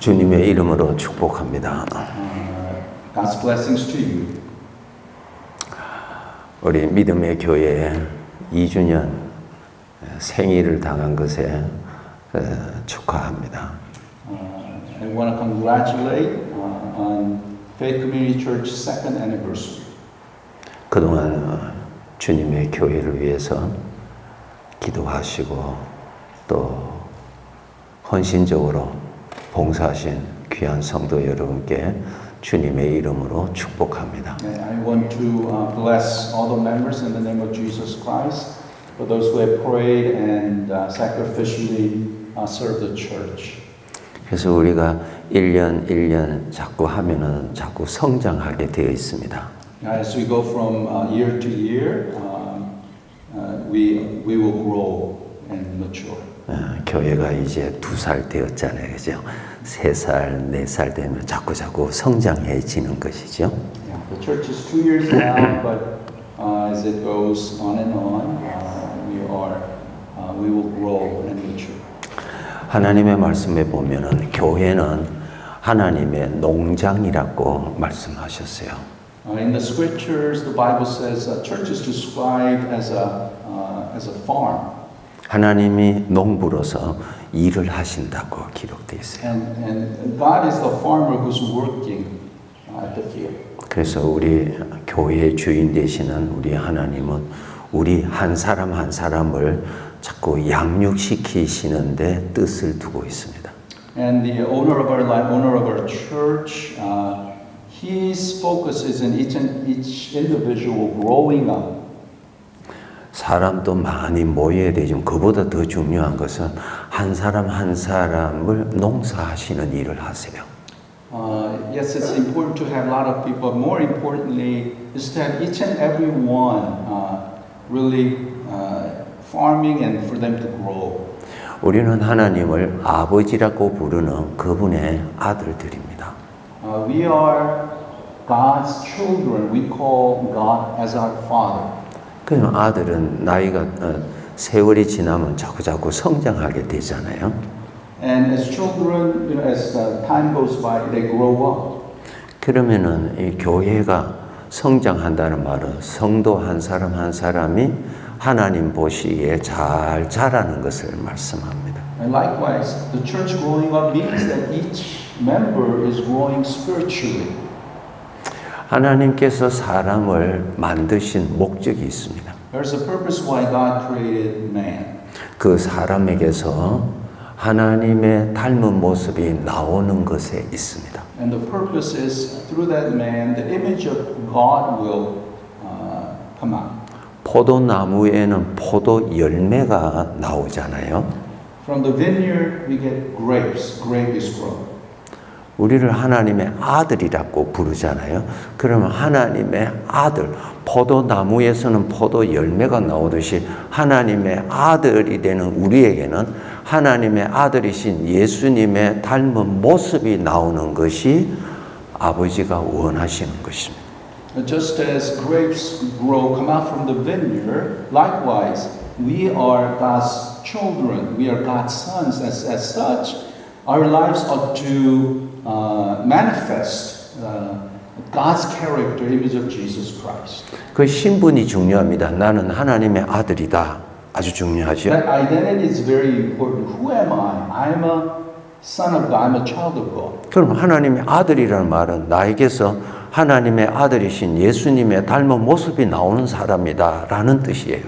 주님의 이름으로 축복합니다. God's blessings to you. 우리 믿음의 교회 2주년 생일을 당한 것에 축하합니다. I want to congratulate on Faith Community Church second anniversary. 그동안 주님의 교회를 위해서 기도하시고 또 헌신적으로 봉사하신 귀한 성도 여러분께 주님의 이름으로 축복합니다. I want to bless all the members in the name of Jesus Christ for those who have prayed and sacrificially served the church. 그래서 우리가 1년 1년 자꾸 하면은 자꾸 성장하게 되어 있습니다. As we go from year to year, we will grow and mature. 교회가 이제 2살 되었잖아요, 그죠? 3살, 4살 되면 자꾸 성장해지는 것이죠. Yeah, the church is 2 years now, but as it goes on, we will grow and mature. 하나님의 말씀에 보면은 교회는 하나님의 농장이라고 말씀하셨어요. In the scriptures, the Bible says church is described as a farm. 하나님이 농부로서 일을 하신다고 기록되어 있어요. And God is the farmer who's working at the field. 그래서 우리 교회의 주인 되시는 우리 하나님은 우리 한 사람 한 사람을 자꾸 양육시키시는데 뜻을 두고 있습니다. And the owner of our life, owner of our church, his focus is in each individual growing up. 사람도 많이 모여야 되지만 그보다 더 중요한 것은 한 사람 한 사람을 농사하시는 일을 하세요. Yes, it's important to have a lot of people. More importantly, is to have each and every one really farming and for them to grow. 우리는 하나님을 아버지라고 부르는 그분의 아들들입니다. We are God's children. We call God as our Father. 그럼 아들은 나이가 세월이 지나면 자꾸 성장하게 되잖아요. And as children, you know, as time goes by, they grow up. 그러면은 이 교회가 성장한다는 말은 성도 한 사람 한 사람이 하나님 보시기에 잘 자라는 것을 말씀합니다. And likewise, the church growing up means that each member is growing spiritually. 하나님께서 사람을 만드신 목적이 있습니다. There's a purpose why God created man. 그 사람에게서 하나님의 닮은 모습이 나오는 것에 있습니다. And the purpose is through that man, the image of God will come out. 포도나무에는 포도 열매가 나오잖아요. From the vineyard, we get grapes. Grape is grown. 우리를 하나님의 아들이라고 부르잖아요. 그러면 하나님의 아들, 포도나무에서는 포도 열매가 나오듯이 하나님의 아들이 되는 우리에게는 하나님의 아들이신 예수님의 닮은 모습이 나오는 것이 아버지가 원하시는 것입니다. Just as grapes grow, come out from the vineyard, likewise, we are God's children. We are God's sons. As such, our lives ought to manifest God's character, image of Jesus Christ. 그 신분이 중요합니다. 나는 하나님의 아들이다. 아주 중요하죠. That identity is very important. Who am I? I'm a son of God. I'm a child of God. 그럼 하나님의 아들이라는 말은 나에게서 하나님의 아들이신 예수님의 닮은 모습이 나오는 사람이다라는 뜻이에요.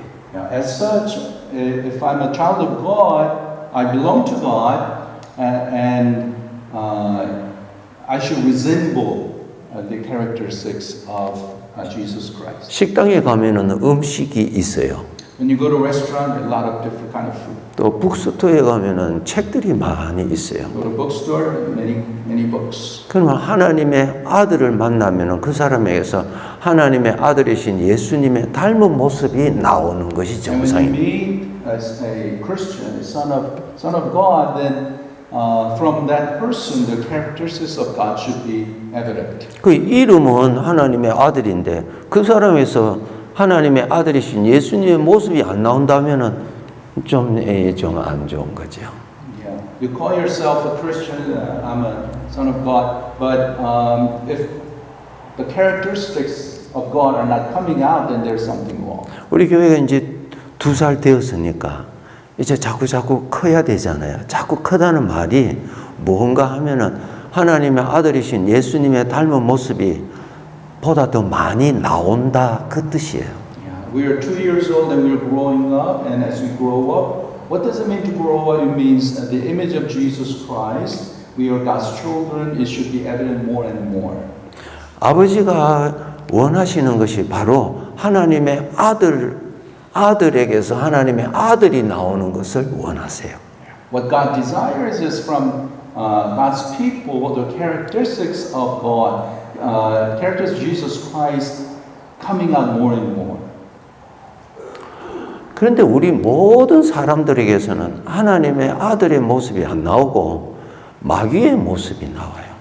As such, if I'm a child of God, I belong to God, and I should resemble the characteristics of Jesus Christ. 식당에 가면은 음식이 있어요. When you go to a restaurant, there are a lot of different kind of food. 또 북스토어에 가면은 책들이 많이 있어요. Go to a bookstore, many books. 그러면 하나님의 아들을 만나면은 그 사람에게서 하나님의 아들이신 예수님의 닮은 모습이 나오는 것이 And when you 정상입니다. meet as a Christian, a son of God, then from that person, the characteristics of God should be evident. 그 이름은 하나님의 아들인데 그 사람에서 하나님의 아들이신 예수님의 모습이 안 나온다면은 좀 안 좋은 거죠. Yeah. you call yourself a Christian, I'm a son of God, but if the characteristics of God are not coming out, then there's something wrong. 우리 교회가 이제 2살 되었으니까 이제 자꾸 커야 되잖아요. 자꾸 크다는 말이 뭔가 하면은 하나님의 아들이신 예수님의 닮은 모습이 보다 더 많이 나온다 그 뜻이에요. Yeah. We are 2 years old and we're growing up, and as we grow up, what does it mean to grow up? It means the image of Jesus Christ. We are God's children. It should be evident more and more. 아버지가 원하시는 것이 바로 하나님의 아들에게서 하나님의 아들이 나오는 것을 원하세요. What God desires is from God's people the characteristics of God, characteristics of Jesus Christ coming out more and more. 그런데 우리 모든 사람들에게서는 하나님의 아들의 모습이 안 나오고 마귀의 모습이 나와요.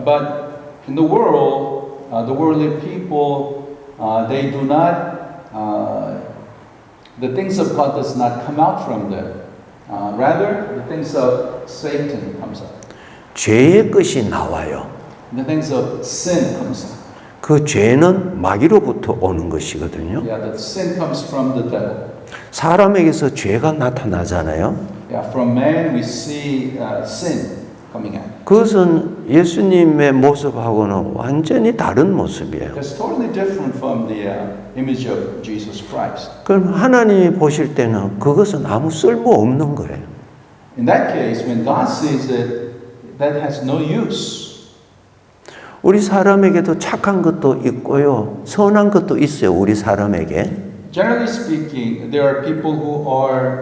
But in the world, the worldly people, they do not, the things of God does not come out from them. Rather, the things of Satan comes out. 죄의 것이 나와요. The things of sin comes out. 그 죄는 마귀로부터 오는 것이거든요. Yeah, the sin comes from the devil. 사람에게서 죄가 나타나잖아요. Yeah, from man we see sin coming out. 그것은 예수님의 모습하고는 완전히 다른 모습이에요. It's totally different from the image of Jesus Christ. 그럼 하나님이 보실 때는 그것은 아무 쓸모 없는 거예요. In that case, when God sees it, that has no use. 우리 사람에게도 착한 것도 있고요, 선한 것도 있어요. 우리 사람에게. Generally speaking, there are people who are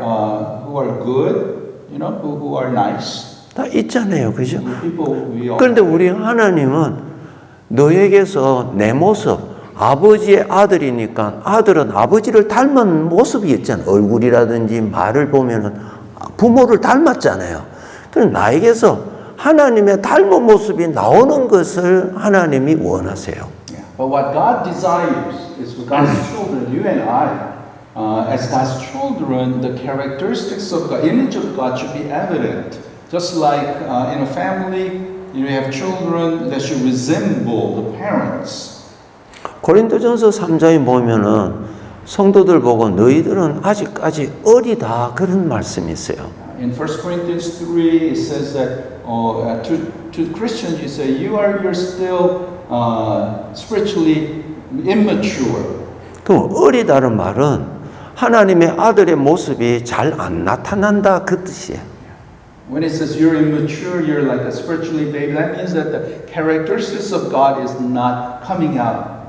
good, you know, who are nice. 다 있잖아요, 그죠? People we all. 그런데 우리 하나님은 너에게서 내 모습, 아버지의 아들이니까 아들은 아버지를 닮은 모습이 있잖아요. 얼굴이라든지 말을 보면은 부모를 닮았잖아요. 그럼 나에게서 하나님의 닮은 모습이 나오는 것을 하나님이 원하세요. Yeah. But what God desires is for God's children, you and I, as God's children, the characteristics of God, image of God should be evident. Just like in a family, you have children that should resemble the parents. 고린도전서 3장에 보면은 성도들 보고 너희들은 아직까지 어리다 그런 말씀이 있어요. In 1 Corinthians 3, it says that to Christians, you say you're still spiritually immature. 그 어리다는 말은 하나님의 아들의 모습이 잘 안 나타난다 그 뜻이에요. When it says you're immature, you're like a spiritually baby, that means that the characteristics of God is not coming out.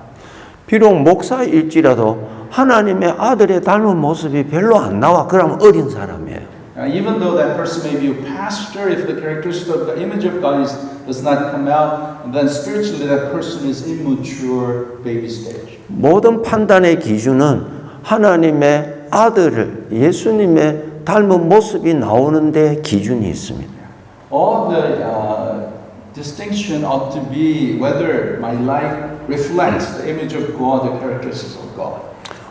비록 목사일지라도 하나님의 아들의 닮은 모습이 별로 안 나와. 그러면 어린 사람이에요. Even though that person may be a pastor, if the characteristic of the image of God does not come out, then spiritually that person is immature baby stage. 모든 판단의 기준은 하나님의 아들을 예수님의 닮은 모습이 나오는데 기준이 있습니다. All the distinction ought to be whether my life reflects the image of God, the characteristics of God.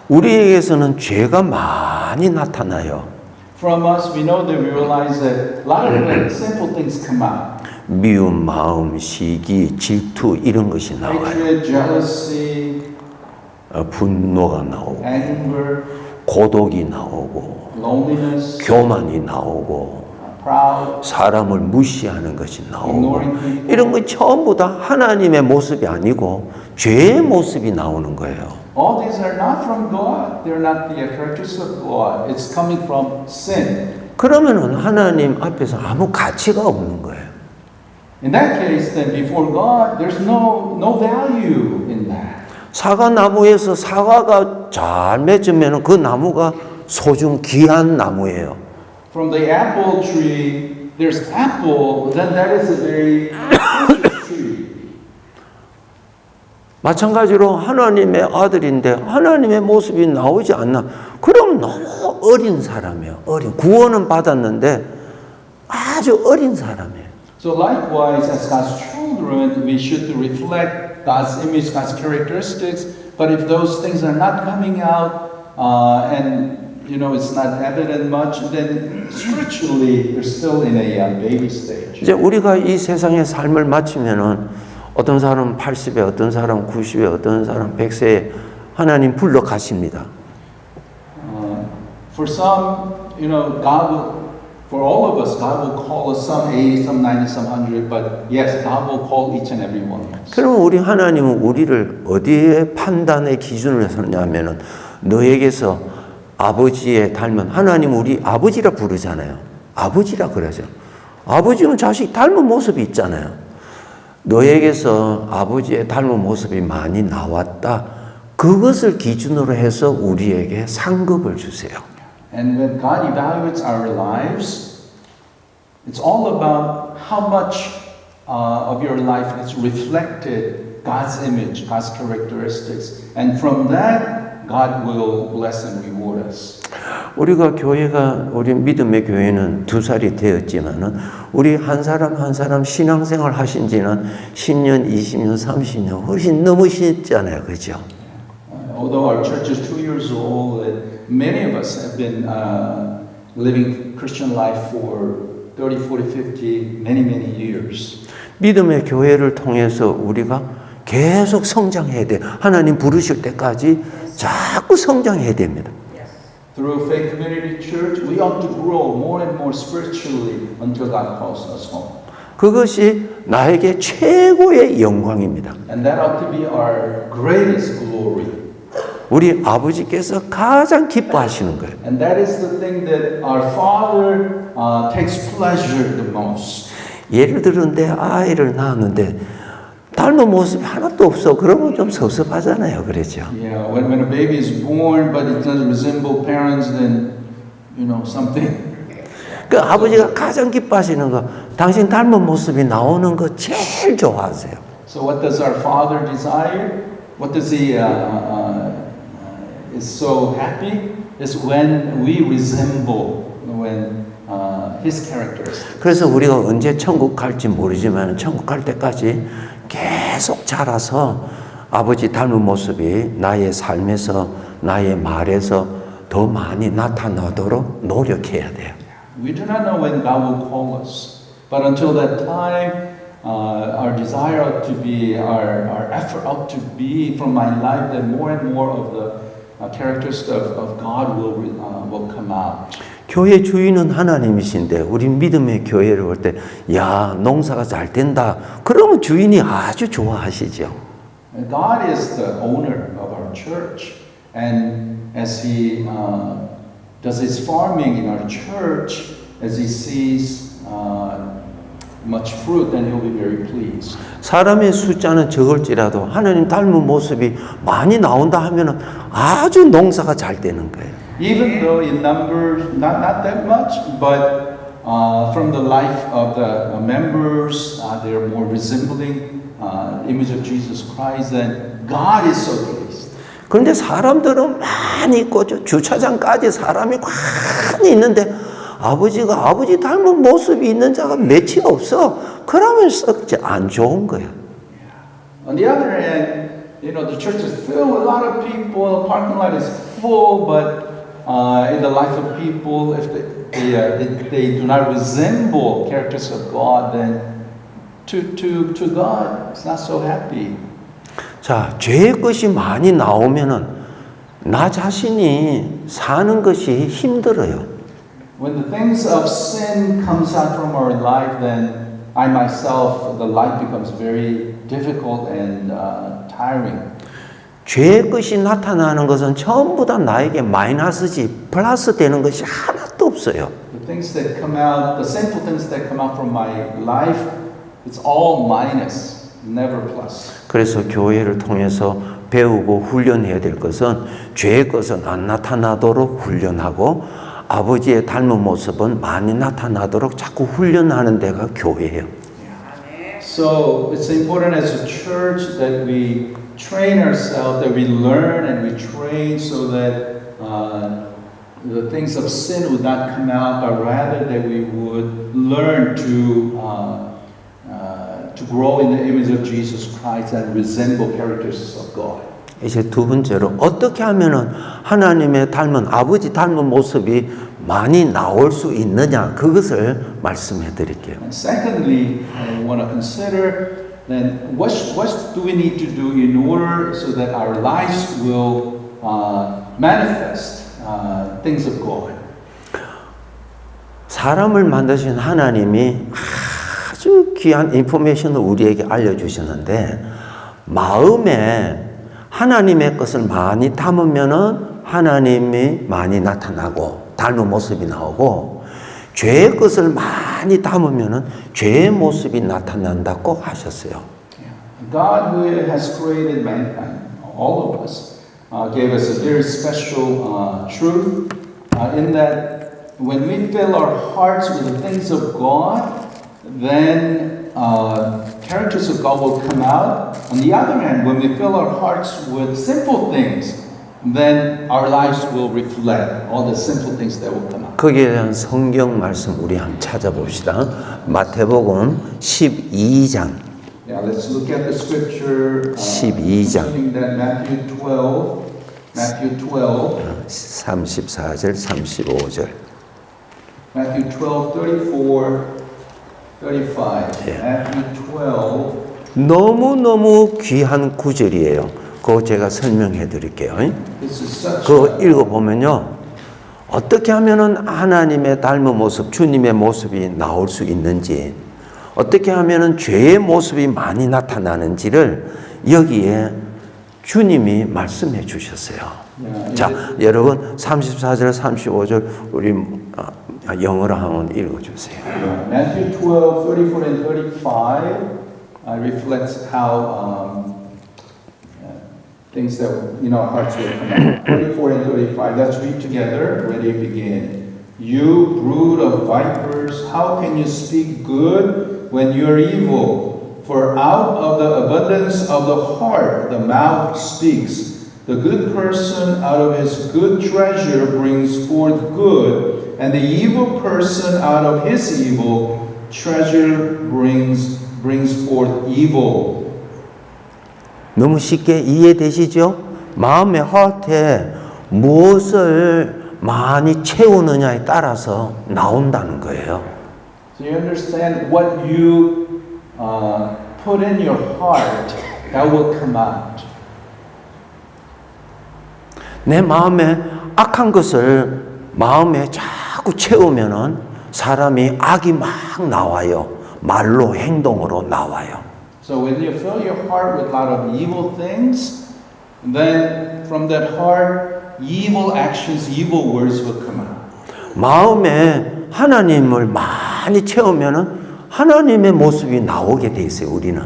우리에게서는 죄가 많이 나타나요. From us, we know that we realize that a lot of simple things come out. 미운 마음, 시기, 질투 이런 것이 나와요. Hatred, jealousy, 분노가 나오고 anger, 고독이 나오고 loneliness, 교만이 나오고 proud, 사람을 무시하는 것이 나오고 ignoring people. 이런 거 전부 다 하나님의 모습이 아니고 죄의 모습이 나오는 거예요. All these are not from God. They're not the characteristics of God. It's coming from sin. 그러면은 하나님 앞에서 아무 가치가 없는 거예요. In that case, then before God, there's no value in that. 사과 나무에서 사과가 잘 맺으면 그 나무가 소중 귀한 나무예요. From the apple tree, there's apple, then that is a very precious tree. 마찬가지로 하나님의 아들인데 하나님의 모습이 나오지 않나? 그럼 너무 어린 사람이에요. 구원은 받았는데 아주 어린 사람이에요. So likewise, as God's children, we should reflect God's image, God's characteristics. But if those things are not coming out, and you know it's not evident much, then spiritually, they're still in a baby stage. 이제 우리가 이 세상의 삶을 마치면은 어떤 사람은 80에, 어떤 사람은 90에, 어떤 사람은 100세에 하나님 불러 가십니다. For some, God will, for all of us, God will call us some 80, some 90, some 100, but yes, God will call each and every one of us. 그러면 우리 하나님은 우리를 어디에 판단의 기준을 섰냐면은 너에게서 아버지의 닮은 하나님 우리 아버지라 부르잖아요. 아버지라 그러죠. 아버지는 자식 닮은 모습이 있잖아요. 너에게서 아버지의 닮은 모습이 많이 나왔다. 그것을 기준으로 해서 우리에게 상급을 주세요. And when God evaluates our lives, it's all about how much of your life has reflected God's image, God's characteristics. And from that, God will bless and reward us. 우리가 교회가 우리 믿음의 교회는 2살이 되었지만은 우리 한 사람 한 사람 신앙생활 하신 지는 10년, 20년, 30년 훨씬 넘으셨잖아요. 그죠? Although our church is 2 years old, many of us have been living Christian life for 30, 40, 50, many years. 믿음의 교회를 통해서 우리가 계속 성장해야 돼. 하나님 부르실 때까지 자꾸 성장해야 됩니다. Through Faith Community Church, we ought to grow more and more spiritually until God calls us home. 그것이 나에게 최고의 영광입니다. And that ought to be our greatest glory. 우리 아버지께서 가장 기뻐하시는 거예요. And that is the thing that our Father takes pleasure the most. 예를 들어 내 아이를 낳았는데 닮은 모습이 하나도 없어. 그러면 좀 섭섭하잖아요. 그렇죠? Yeah, when a baby is born but it doesn't resemble parents, then something. 그 아버지가 가장 기뻐하시는 거, 당신 닮은 모습이 나오는 거 제일 좋아하세요. So what does our Father desire? What does He is so happy? Is when we resemble His characteristics. 그래서 우리가 언제 천국 갈지 모르지만 천국 갈 때까지 계속 자라서 아버지 닮은 모습이 나의 삶에서 나의 말에서 더 많이 나타나도록 노력해야 돼요. We do not know when God will call us, but until that time, our desire ought to be, our effort ought to be from my life that more and more of the characteristics of God will come out. 교회 주인은 하나님이신데 우리 믿음의 교회를 볼 때 야 농사가 잘 된다 그러면 주인이 아주 좋아하시죠. And God is the owner of our church, and as He does His farming in our church, as He sees much fruit, then He'll be very pleased. 사람의 숫자는 적을지라도 하나님 닮은 모습이 많이 나온다 하면은 아주 농사가 잘 되는 거예요. Even though in numbers, not that much, but from the life of the members, they are more resembling image of Jesus Christ, and God is so pleased. 그런데 사람들은 많이 있고 주차장까지 사람이 많이 있는데 아버지가 아버지 닮은 모습이 있는 자가 몇이 없어. 그러면 썩지 안 좋은 거예요. On the other hand, the church is filled with a lot of people, the parking lot is full, but in the life of people, if they do not resemble characters of God, then to God, it's not so happy. 자, 죄의 것이 많이 나오면은 나 자신이 사는 것이 힘들어요. When the things of sin comes out from our life, then I myself, the life becomes very difficult and tiring. 죄의 것이 나타나는 것은 전부 다 나에게 마이너스지 플러스 되는 것이 하나도 없어요. The things that come out, the sinful things that come out from my life, it's all minus, never plus. 그래서 교회를 통해서 배우고 훈련해야 될 것은 죄의 것은 안 나타나도록 훈련하고 아버지의 닮은 모습은 많이 나타나도록 자꾸 훈련하는 데가 교회예요. So it's important as a church that we train ourselves, that we learn and we train so that the things of sin would not come out, but rather that we would learn to grow in the image of Jesus Christ and resemble characteristics of God. 이제 두 번째로 어떻게 하면은 하나님의 닮은 아버지 닮은 모습이 많이 나올 수 있느냐 그것을 말씀해 드릴게요. And secondly, I want to consider then what do we need to do in order so that our lives will manifest things of God. 사람을 만드신 하나님이 아주 귀한 인포메이션을 우리에게 알려주시는데 마음에 하나님의 것을 많이 담으면은 하나님이 많이 나타나고 닮은 모습이 나오고 죄의 것을 많이 담으면은 죄의 모습이 나타난다고 하셨어요. God who has created mankind, all of us, gave us a very special truth in that when we fill our hearts with the things of God, then characters of God will come out. On the other hand, when we fill our hearts with simple things, then our lives will reflect all the simple things that will come out. 거기에 대한 성경 말씀 우리 한번 찾아봅시다. 마태복음 12장. Yeah, let's look at the scripture. 12장. Assuming that Matthew 12, 34절, 35절. Matthew 12, 34, 35. Yeah. Matthew 12. 너무너무 귀한 구절이에요. 그거 제가 설명해 드릴게요. This is such 그거 읽어보면요. 어떻게 하면은 하나님의 닮은 모습, 주님의 모습이 나올 수 있는지, 어떻게 하면은 죄의 모습이 많이 나타나는지를 여기에 주님이 말씀해 주셨어요. 자, 여러분 34절, 35절 우리 영어로 한번 읽어주세요. Matthew 12, 34 and 35 reflects how things that our hearts will come out. 34 and 35. Let's read together. Ready, begin. You brood of vipers, how can you speak good when you are evil? For out of the abundance of the heart the mouth speaks. The good person out of his good treasure brings forth good, and the evil person out of his evil treasure brings forth evil. 너무 쉽게 이해되시죠? 마음의 하트에 무엇을 많이 채우느냐에 따라서 나온다는 거예요. So you understand what you put in your heart, that will come out. 내 마음에 악한 것을 마음에 자꾸 채우면은 사람이 악이 막 나와요. 말로 행동으로 나와요. So when you fill your heart with a lot of evil things, then from that heart, evil actions, evil words will come out. 마음에 하나님을 많이 채우면은 하나님의 모습이 나오게 돼 있어요. 우리는.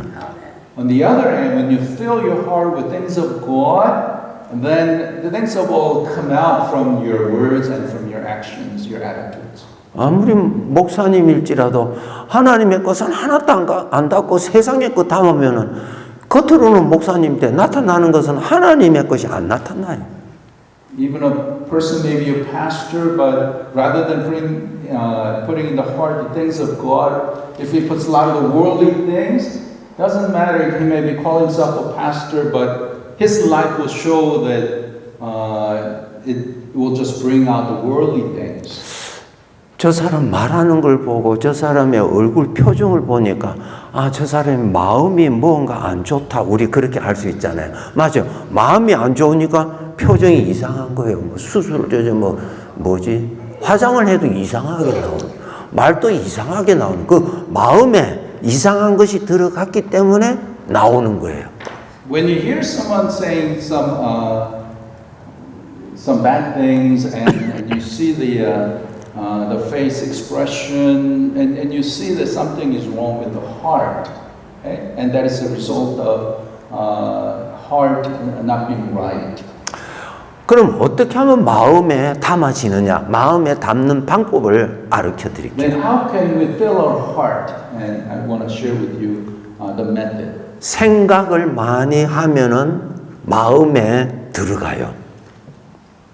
On the other hand, when you fill your heart with things of God, then the things of God will come out from your words and from your actions, your attitudes. 아무리 목사님일지라도 하나님의 것은 하나도 안 닿고 세상의 것 담으면은 겉으로는 목사님인데 나타나는 것은 하나님의 것이 안 나타나요. Even a person may be a pastor, but rather than putting in the heart the things of God, if he puts a lot of the worldly things, doesn't matter. He may be calling himself a pastor, but his life will show that it will just bring out the worldly things. 저 사람 말하는 걸 보고 저 사람의 얼굴 표정을 보니까 아, 저 사람의 마음이 뭔가 안 좋다. 우리 그렇게 알 수 있잖아요. 맞아요. 마음이 안 좋으니까 표정이 이상한 거예요. 뭐 수술, 뭐지? 화장을 해도 이상하게 나오는, 말도 이상하게 나오는, 그 마음에 이상한 것이 들어갔기 때문에 나오는 거예요. When you hear someone saying some bad things and you see the face expression and you see that something is wrong with the heart, okay? And that is a result of heart not being right. 그럼 어떻게 하면 마음에 담아지느냐? 마음에 담는 방법을 가르쳐 드릴게요. Then how can we fill our heart? And I want to share with you the method. 생각을 많이 하면은 마음에 들어가요.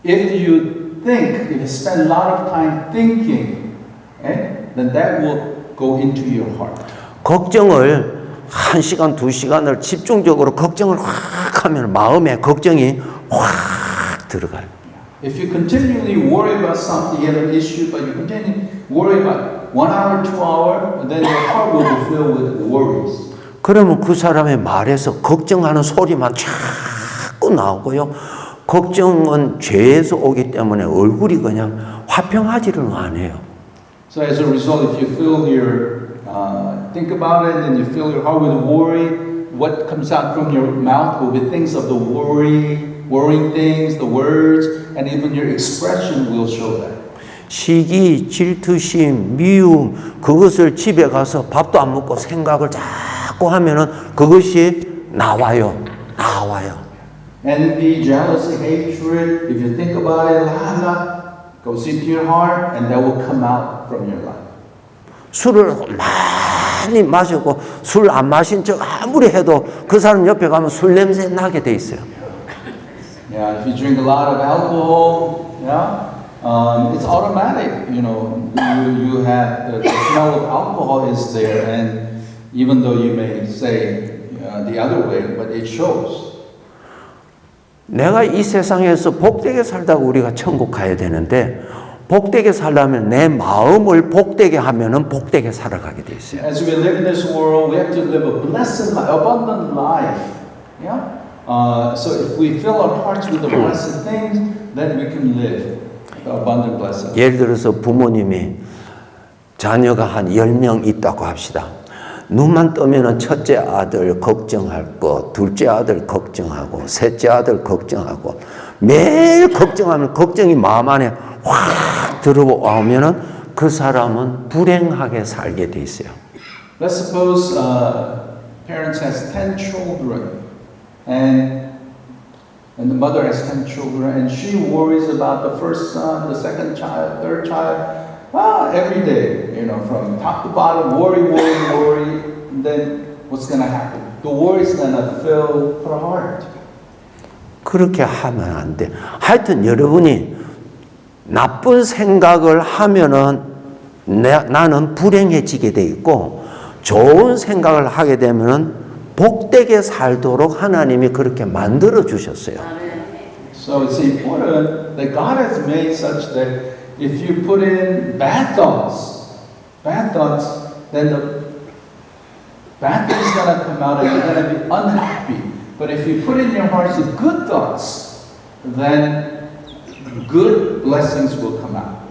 If you think, if you spend a lot of time thinking, okay, then that will go into your heart. 걱정을 1시간, 2시간을 집중적으로 걱정을 확 하면 마음에 걱정이 확 들어가요. If you continually worry about something, you have an issue, but you continue worry about 1 hour, 2 hours, then your heart will be filled with worries. 그러면 그 사람의 말에서 걱정하는 소리만 자꾸 나오고요. 걱정은 죄에서 오기 때문에 얼굴이 그냥 화평하지를 않아요. So as a result, if you fill your, think about it, and you fill your heart with worry, what comes out from your mouth will be things of the worrying things, the words, and even your expression will show that. 시기, 질투심, 미움, 그것을 집에 가서 밥도 안 먹고 생각을 자꾸 하면은 그것이 나와요. Envy, jealousy, hatred, if you think about it, goes into your heart, and that will come out from your life. 술을 많이 마시고 술 안 마신 척 아무리 해도 그 사람 옆에 가면 술 냄새 나게 돼 있어요. Yeah, if you drink a lot of alcohol, it's automatic. You know, you have the smell of alcohol is there, and even though you may say the other way, but it shows. 내가 이 세상에서 복되게 살다가 우리가 천국 가야 되는데 복되게 살려면 내 마음을 복되게 하면은 복되게 살아가게 돼 있어요. As we live in this world, we have to live a blessed life, abundant life. Yeah. So if we fill our hearts with the blessed things, then we can live the abundant blessing. 예를 들어서 부모님이 자녀가 한 10명 있다고 합시다. 눈만 뜨면은 첫째 아들 걱정할 거, 둘째 아들 걱정하고, 셋째 아들 걱정하고, 매일 걱정하면 걱정이 마음 안에 확 들어오면은 그 사람은 불행하게 살게 돼 있어요. Let's suppose parents has 10 children, and the mother has 10 children, and she worries about the first son, the second child, third child. Every day, you know, from top to bottom, worry, and then what's going to happen? The worry is going to fill her heart. 그렇게 하면 안 돼. 하여튼 여러분이 나쁜 생각을 하면은 나는 불행해지게 돼 있고 좋은 생각을 하게 되면은 복되게 살도록 하나님이 그렇게 만들어 주셨어요. So it's important that God has made such that if you put in bad thoughts, then the bad things are going to come out and you're going to be unhappy. But if you put in your hearts the good thoughts, then good blessings will come out.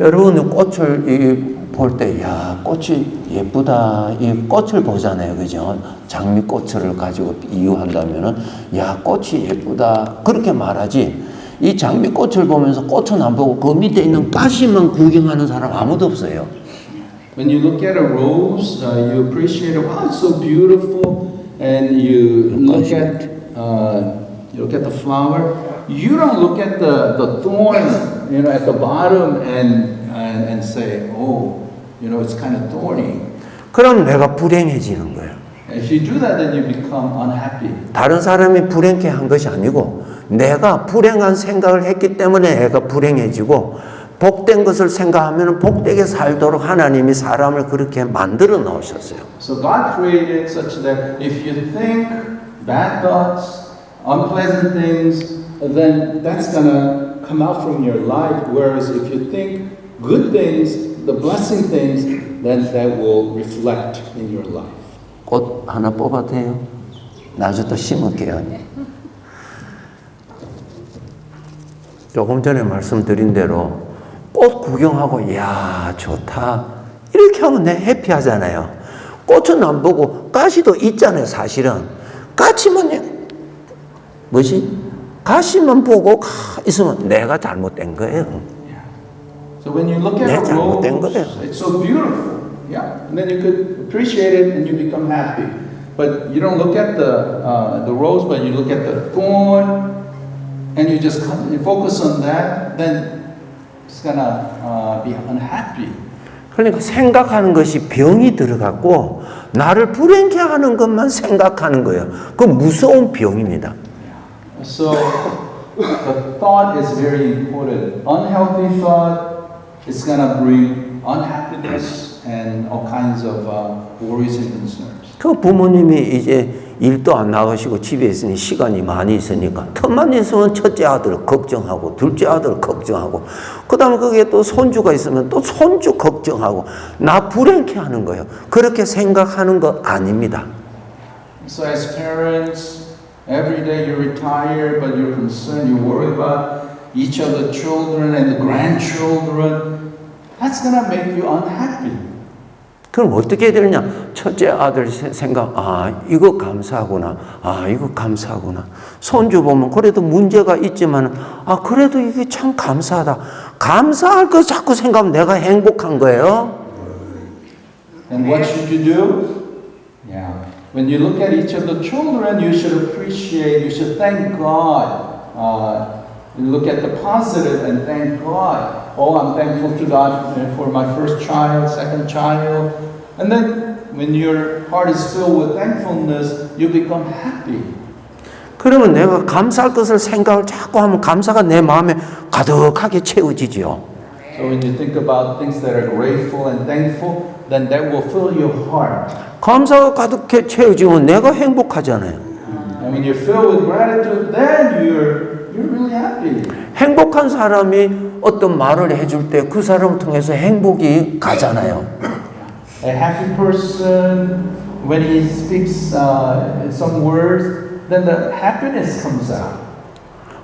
여러분 꽃을 볼 때, 야, 꽃이 예쁘다. 이 꽃을 보잖아요, 그죠? 장미꽃을 가지고 이유한다면은, 야, 꽃이 예쁘다. 그렇게 말하지. 이 장미꽃을 보면서 꽃은 안 보고 그 밑에 있는 가시만 구경하는 사람 아무도 없어요. When you look at a rose, you appreciate it. Wow, it's so beautiful. And you look at the flower. You don't look at the thorn, you know, at the bottom and say, oh, you know, it's kind of thorny. 그럼 내가 불행해지는 거예요. If you do that, then you become unhappy. 다른 사람이 불행케 한 것이 아니고 내가 불행한 생각을 했기 때문에 내가 불행해지고 복된 것을 생각하면 복되게 살도록 하나님이 사람을 그렇게 만들어 놓으셨어요. So God created such that if you think bad thoughts, unpleasant things, then that's going to come out from your life. Whereas if you think good things, the blessing things, then that will reflect in your life. 꽃 하나 뽑아도 돼요? 나중에 또 심을게요. 조금 전에 말씀드린 대로 꽃 구경하고 이야 좋다 이렇게 하면 내 해피하잖아요. 꽃은 안 보고 가시도 있잖아요. 사실은 가시만 뭐지? 가시만 보고 있으면 내가 잘못된 거예요. So when you look at a rose, it's so beautiful. Yeah, and then you could appreciate it and you become happy. But you don't look at the rose, but you look at the thorn, and you just focus on that. Then it's gonna be unhappy. 그러니까 생각하는 것이 병이 들어갔고 나를 불행케 하는 것만 생각하는 거예요. 그 무서운 병입니다. So the thought is very important. Unhealthy thought is gonna bring unhappiness and all kinds of worries and concerns. 그 부모님이 이제 일도 안 나가시고 집에 있으니 시간이 많이 있으니까 틈만 있으면 첫째 아들 걱정하고 둘째 아들 걱정하고 그 다음에 거기에 또 손주가 있으면 또 손주 걱정하고 나 불행케 하는 거예요. 그렇게 생각하는 거 아닙니다. So as parents, every day you retire, but you're concerned, you worry about each of the children and the grandchildren. That's gonna make you unhappy. 그럼 어떻게 해야 되느냐? 첫째 아들 생각, 이거 감사하구나. 이거 감사하구나. 손주 보면 그래도 문제가 있지만, 그래도 이게 참 감사하다. 감사할 거 자꾸 생각하면 내가 행복한 거예요. And what should you do? Yeah. When you look at each of the children, you should appreciate, you should thank God. You look at the positive and thank God. Oh, I'm thankful to God for my first child, second child. And then when your heart is filled with thankfulness, you become happy. 그러면 내가 감사할 것을 생각을 자꾸 하면 감사가 내 마음에 가득하게 채워지죠. So when you think about things that are grateful and thankful, then that will fill your heart. 감사가 가득해 채워지면 내가 행복하잖아요. And when you're filled with gratitude, then you're really happy. 행복한 사람이 어떤 말을 해줄 때 그 사람을 통해서 행복이 가잖아요. A happy person, when he speaks some words, then the happiness comes out.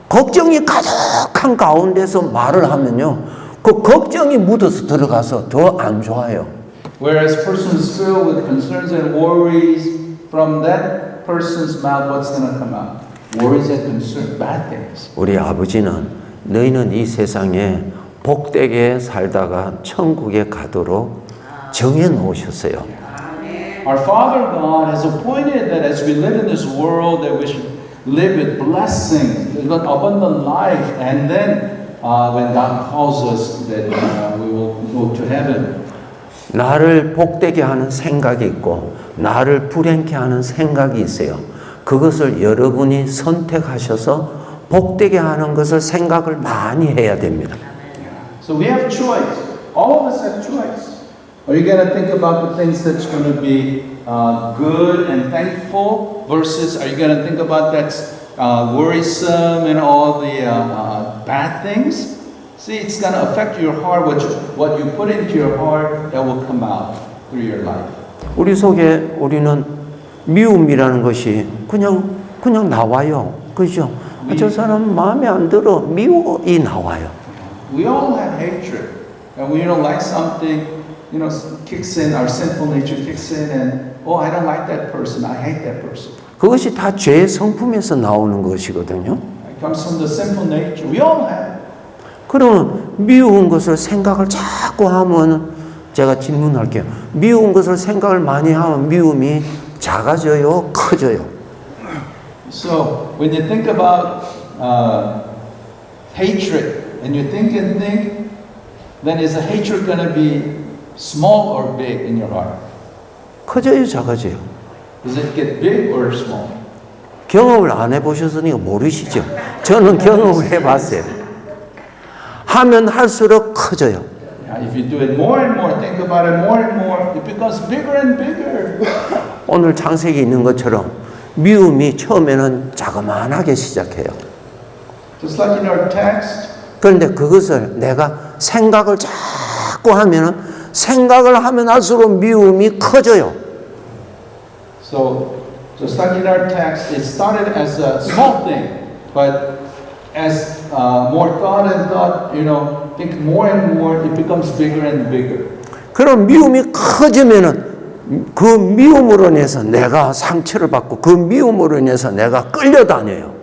걱정이 가득한 가운데서 말을 하면요, 그 걱정이 묻어서 들어가서 더 안 좋아요. Whereas persons filled with concerns and worries, from that person's mouth, what's going to come out? Worries and concerns, bad things. 우리 아버지는 너희는 이 세상에 복되게 살다가 천국에 가도록 정해 놓으셨어요. Our Father God has appointed that as we live in this world, that we should live with blessing, with abundant life, and then when God calls us, that we will go to heaven. 나를 복되게 하는 생각이 있고 나를 불행케 하는 생각이 있어요. 그것을 여러분이 선택하셔서 복되게 하는 것을 생각을 많이 해야 됩니다. So we have choice. All of us have choice. Are you going to think about the things that's going to be good and thankful versus are you going to think about that's worrisome and all the bad things? See, it's going to affect your heart. What you put into your heart, that will come out through your life. 우리 속에 우리는 미움이라는 것이 그냥 나와요. 그죠? 저 사람 마음에 안 들어. 미움이 나와요. We all have hatred. And when you don't like something, kicks in, our sinful nature kicks in and, I don't like that person. I hate that person. 그것이 다 죄의 성품에서 나오는 것이거든요. It comes from the sinful nature. We all have it. 그러면 미운 것을 생각을 자꾸 하면 제가 질문할게요. 미운 것을 생각을 많이 하면 미움이 작아져요? 커져요? So when you think about hatred and you think, then is the hatred going to be small or big in your heart? 커져요? 작아져요? Does it get big or small? 경험을 안 해보셨으니까 모르시죠? 저는 경험을 해봤어요. 하면 할수록 커져요. If you do it more and more, think about it more and more, it becomes bigger and bigger. 오늘 창세기 있는 것처럼 미움이 처음에는 자그만하게 시작해요. Just like in our text. 그런데 그것을 내가 생각을 자꾸 하면은 생각을 하면 할수록 미움이 커져요. So just like in our text, it started as a small thing, but as more thought and thought, think more and more, it becomes bigger and bigger. 그런 미움이 커지면은 그 미움으로 인해서 내가 상처를 받고 그 미움으로 인해서 내가 끌려다녀요.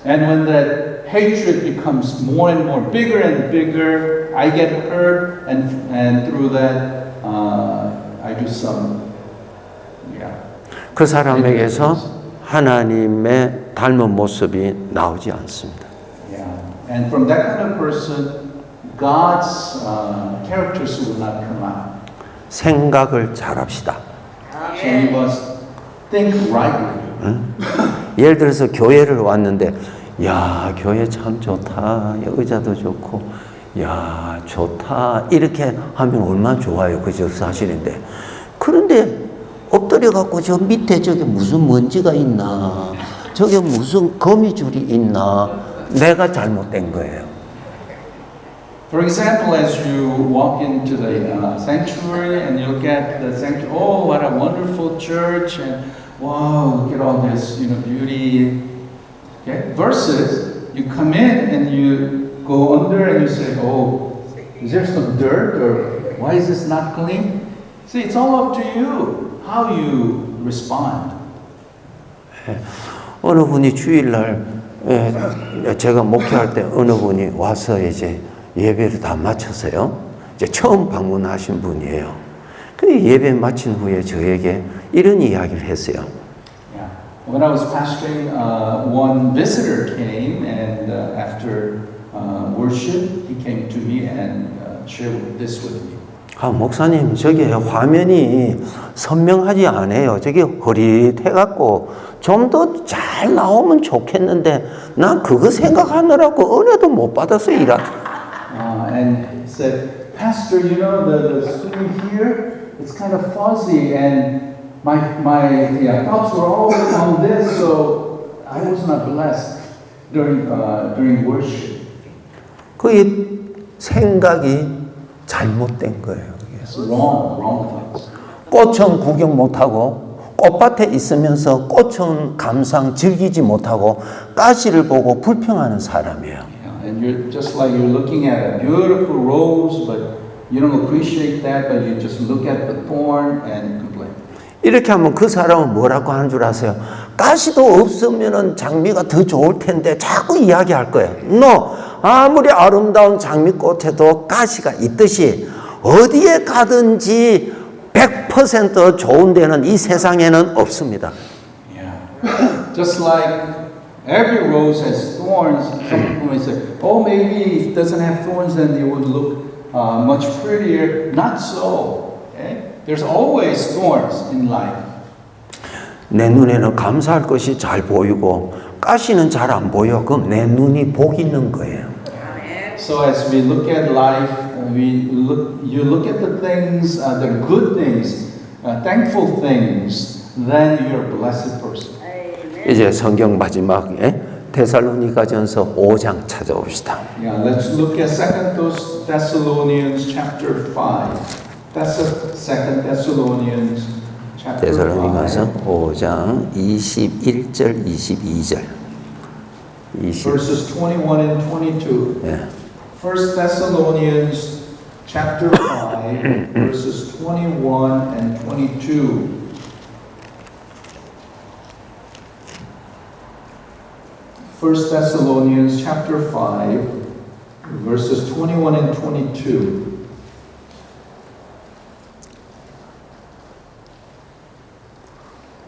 And when that hatred becomes more and more bigger and bigger, I get hurt, and through that, I do some, 그 사람에게서 하나님의 닮은 모습이 나오지 않습니다. And from that kind of person, God's characters will not come out. 생각을 잘합시다. So you must think rightly. 예를 들어서 교회를 왔는데, 야, 교회 참 좋다. 의자도 좋고, 야, 좋다. 이렇게 하면 얼마나 좋아요. 그죠? 사실인데. 그런데 엎드려 이래갖고 저 밑에 저게 무슨 먼지가 있나, 저게 무슨 거미줄이 있나, 내가 잘못된 거예요. For example, as you walk into the sanctuary and you look at the sanctuary, oh, what a wonderful church, and wow, look at all this, beauty. Okay? Versus, you come in and you go under and you say, oh, is there some dirt, or why is this not clean? See, it's all up to you how you respond. 어느 분이 주일날 제가 목회할 때 어느 분이 와서 이제 예배를 다 마쳤어요. 이제 처음 방문하신 분이에요. 근데 예배 마친 후에 저에게 이런 이야기를 했어요. Yeah. When I was pastoring, one visitor came, and after worship, he came to me and shared this with me. 아, 목사님, 저게 화면이 선명하지 않아요. 저게 흐릿해갖고 좀 더 잘 나오면 좋겠는데 난 그거 생각하느라고 은혜도 못 받아서 And he said, Pastor, the screen here, it's kind of fuzzy, and my thoughts were always on this, so I was not blessed during worship. 그게 생각이 잘못된 거예요. It's wrong thoughts. 꽃은 구경 못하고 꽃밭에 있으면서 꽃은 감상 즐기지 못하고 가시를 보고 불평하는 사람이에요. And you're just like you're looking at a beautiful rose, but you don't appreciate that, but you just look at the thorn and complain. 이렇게 하면 그 사람은 뭐라고 하는 줄 아세요? 가시도 없으면 장미가 더 좋을 텐데 자꾸 이야기할 거예요. 너 아무리 아름다운 장미꽃에도 가시가 있듯이 어디에 가든지 100% 좋은 데는 이 세상에는 없습니다. Yeah. Just like every rose has thorns, some people may say, oh, maybe it doesn't have thorns, then it would look much prettier. Not so. Okay? There's always thorns in life. 내 눈에는 감사할 것이 잘 보이고 가시는 잘 안 보여. 그럼 내 눈이 복 있는 거예요. So as we look at life, you look at the things, the good things, thankful things, then you're a blessed person. 이제 성경 마지막에 데살로니가전서 5장 찾아봅시다. Yeah, let's look at 2 Thessalonians chapter 5. 2 Thessalonians chapter 5. 데살로니가서 5장 21절 22절. Verses 21 and 22. 예. 1 Thessalonians chapter 5, verses 21 and 22. First Thessalonians chapter 5, verses 21 and 22.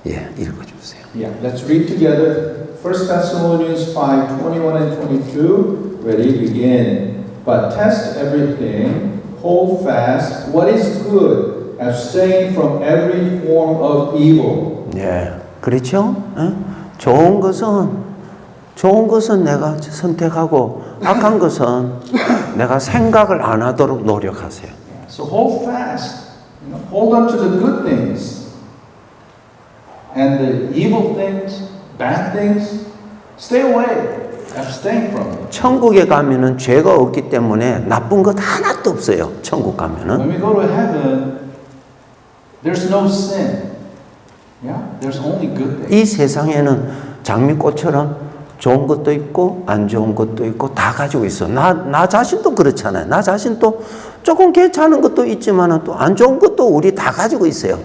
예, 읽어주세요. Yeah, let's read together. 1 Thessalonians 5, 21 and 22. Ready, begin. But test everything, hold fast what is good, abstain from every form of evil. 예, 그렇죠? 예? 좋은 것은 내가 선택하고 악한 것은 내가 생각을 안 하도록 노력하세요. So hold fast, hold on to the good things, and the evil things, bad things, stay away, abstain from it. 천국에 가면은 죄가 없기 때문에 나쁜 것 하나도 없어요. 천국 가면은. When we go to heaven, there's no sin. Yeah, there's only good things. 이 세상에는 장미꽃처럼 좋은 것도 있고 안 좋은 것도 있고 다 가지고 있어. 나 자신도 그렇잖아요. 나 자신도 조금 괜찮은 것도 있지만 또 안 좋은 것도 우리 다 가지고 있어요.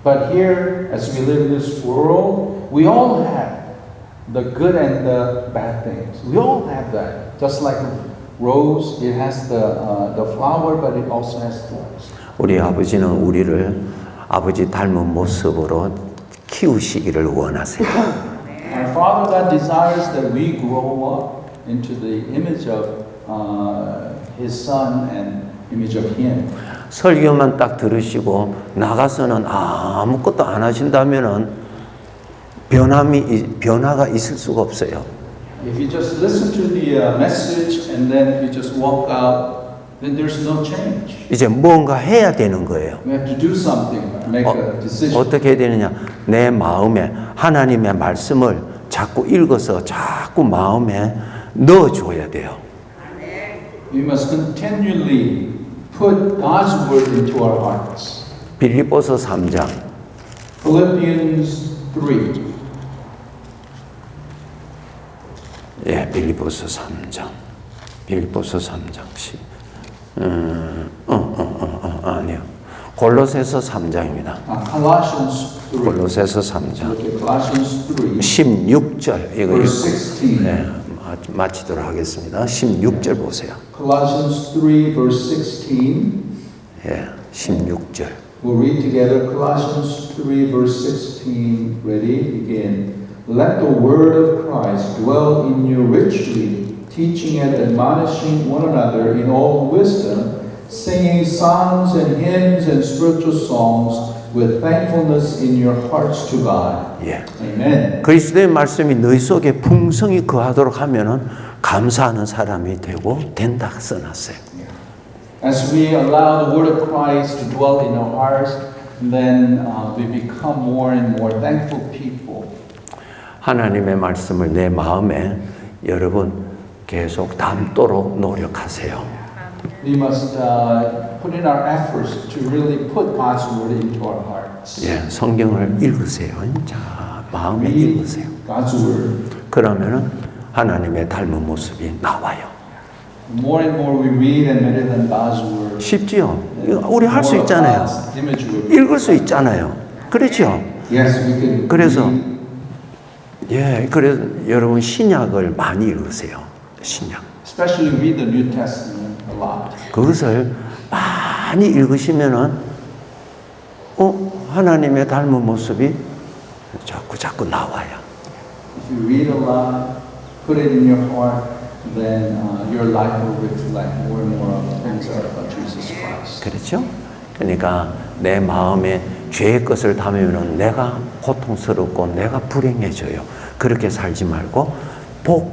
But here, as we live in this world, we all have the good and the bad things. We all have that. Just like a rose, it has the flower, but it also has thorns. 우리 아버지는 우리를 아버지 닮은 모습으로 키우시기를 원하세요. Our Father God desires that we grow up into the image of His Son and image of Him. 설교만 딱 들으시고 나가서는 아무것도 안 하신다면은 변화가 있을 수가 없어요. If you just listen to the message and then you just walk out then there's no change. 이제 뭔가 해야 되는 거예요. We have to do something, make a decision. 어떻게 해야 되느냐? 내 마음에 하나님의 말씀을 자꾸 읽어서 자꾸 마음에 넣어줘야 돼요. We must continually put God's word into our hearts. 빌립보서 3장. Philippians 3. 예, 빌립보서 3장. 빌립보서 3장. 아니요. 골로새서 3장입니다. Colossians 3. 골로새서 3장. Look at Colossians 3, 16절. 이거 verse 16. 네, 마치도록 하겠습니다. 16절 보세요. Colossians 3, verse 16. 예, 16절. We'll read together Colossians 3, verse 16. Ready? Begin. Let the word of Christ dwell in you richly, teaching and admonishing one another in all wisdom, singing psalms and hymns and spiritual songs with thankfulness in your hearts to God. 예. Amen. 그리스도의 말씀이 너희 속에 풍성히 거하도록 하면은 감사하는 사람이 되고 된다 써놨어요. As we allow the word of Christ to dwell in our hearts, then we become more and more thankful people. 하나님의 말씀을 내 마음에 여러분 계속 담도록 노력하세요. We must put in our efforts to really put God's word into our hearts. 예, 성경을 읽으세요. 자, 마음에 읽으세요. God's word. 그러면은 하나님의 닮은 모습이 나와요. The more and more we read and meditate on God's word, 쉽지요? 우리 할 수 있잖아요. God's image will 읽을 수 있잖아요. 그렇죠? Yes, we can. 그래서 read. 예, 그래서 여러분 신약을 많이 읽으세요. 신약. Especially read the New Testament a lot. 그것을 많이 읽으시면은 하나님의 닮은 모습이 자꾸 나와요. If you read a lot, put it in your heart, then your life will reflect more and more of the things of Jesus Christ. 그렇죠? 그러니까 내 마음에 죄의 것을 담으면 내가 고통스럽고 내가 불행해져요. 그렇게 살지 말고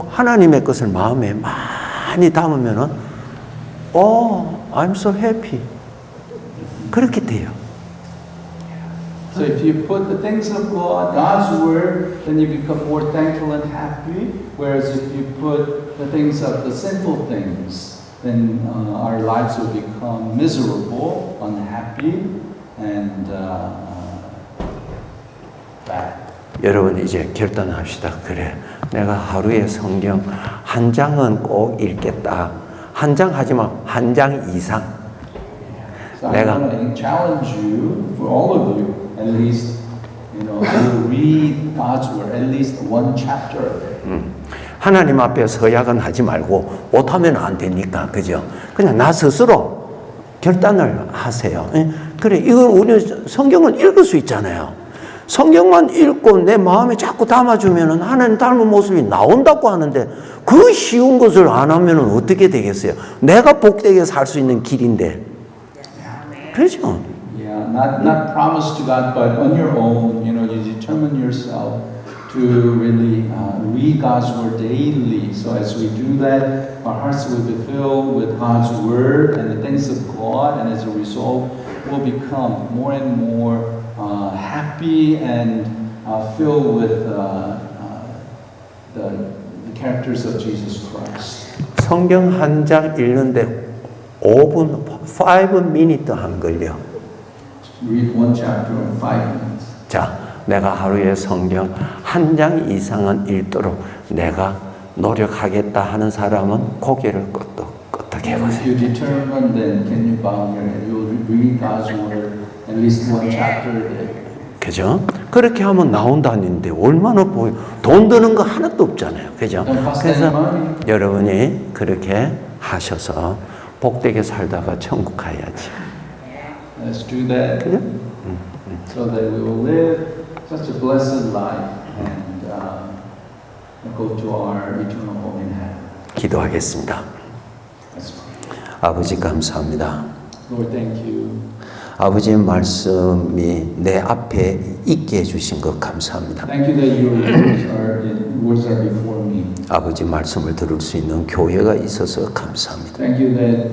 하나님의 것을 마음에 많이 담으면은 I'm so happy. 그렇게 돼요. So if you put the things of God, God's word, then you become more thankful and happy. Whereas if you put the things of the sinful things, then our lives will become miserable, unhappy, and bad. 여러분 이제 결단합시다. 그래, 내가 하루에 성경 한 장은 꼭 읽겠다. 한 장 하지만 한 장 이상. So I want to challenge you, for all of you, at least, to read God's word, at least one chapter a day. 하나님 앞에 서약은 하지 말고 못하면 안 되니까, 그죠? 그냥 나 스스로 결단을 하세요. 그래, 이건 우리 성경은 읽을 수 있잖아요. 성경만 읽고 내 마음에 자꾸 담아주면 하나님 닮은 모습이 나온다고 하는데 그 쉬운 것을 안 하면 어떻게 되겠어요? 내가 복되게 살 수 있는 길인데. 그렇죠? Yeah, not promised to God, but on your own, you determine yourself to really read God's word daily. So as we do that, our hearts will be filled with God's word and the things of God, and as a result, we'll become more and more happy and filled with the characters of Jesus Christ. 성경 한 장 읽는데 5 minutes 안 걸려. Read one chapter in 5 minutes. 자, 내가 하루에 성경 한 장 이상은 읽도록 내가 노력하겠다 하는 사람은 고개를 끄덕끄덕 If 해보세요. you determine, then can you bow your head? You will read God's word at least one chapter a day. 그죠? 그렇게 하면 나온다는데 얼마나 돈 드는 거 하나도 없잖아요. 그죠? 그래서 여러분이 그렇게 하셔서 복되게 살다가 천국 가야지. Let's do that. 그죠? So that we will live such a blessed life and go to our eternal home in heaven. 기도하겠습니다. Let's pray. 아버지 감사합니다. Lord, thank you. 아버지의 말씀이 내 앞에 있게 해주신 것 감사합니다. Thank you that your words are before me. 아버지 말씀을 들을 수 있는 교회가 있어서 감사합니다. Thank you that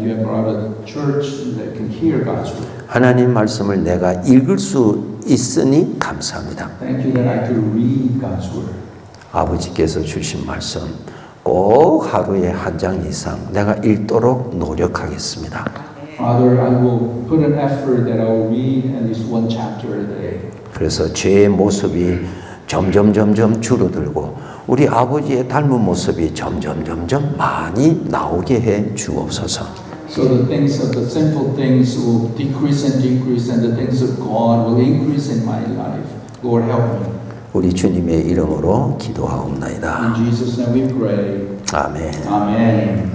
you have brought a church that can hear God's word. 하나님 말씀을 내가 읽을 수 있으니 감사합니다. Thank you that I could read God's word. 아버지께서 주신 말씀 꼭 하루에 한 장 이상 내가 읽도록 노력하겠습니다. Father, I will put an effort that I will read at least one chapter a day. 그래서 죄의 모습이 점점 줄어들고 우리 아버지의 닮은 모습이 점점 많이 나오게 해 주옵소서. So the things of the sinful things will decrease, and the things of God will increase in my life. Lord, help me. 우리 주님의 이름으로 기도하옵나이다. In Jesus' name we pray. 아멘. Amen.